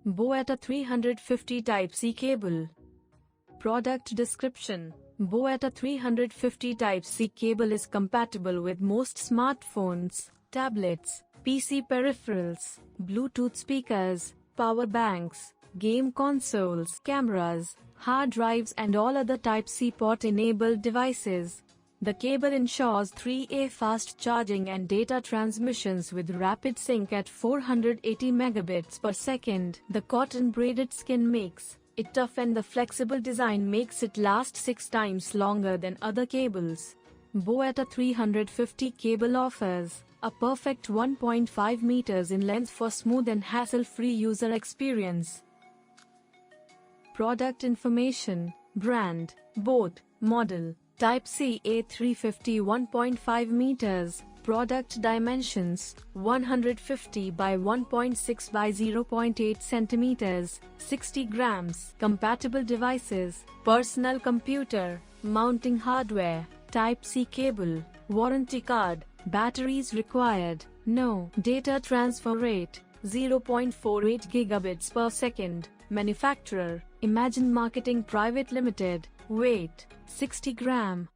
Boata 350 Type-C cable. Product description: Boata 350 Type-C cable is compatible with most smartphones, tablets, PC peripherals, Bluetooth speakers, power banks, game consoles, cameras, hard drives and all other Type-C port-enabled devices. The cable ensures 3A fast charging and data transmissions with rapid sync at 480 megabits per second. The cotton-braided skin makes it tough and the flexible design makes it last 6 times longer than other cables. Boata 350 cable offers a perfect 1.5 meters in length for smooth and hassle-free user experience. Product information: brand, boat, model, Type-C A350 1.5 meters, product dimensions 150 by 1.6 by 0.8 centimeters, 60 grams, compatible devices, personal computer, mounting hardware, Type-C cable, warranty card, batteries required, no, data transfer rate 0.48 gigabits per second, manufacturer, Imagine Marketing Private Limited, weight 60 gram.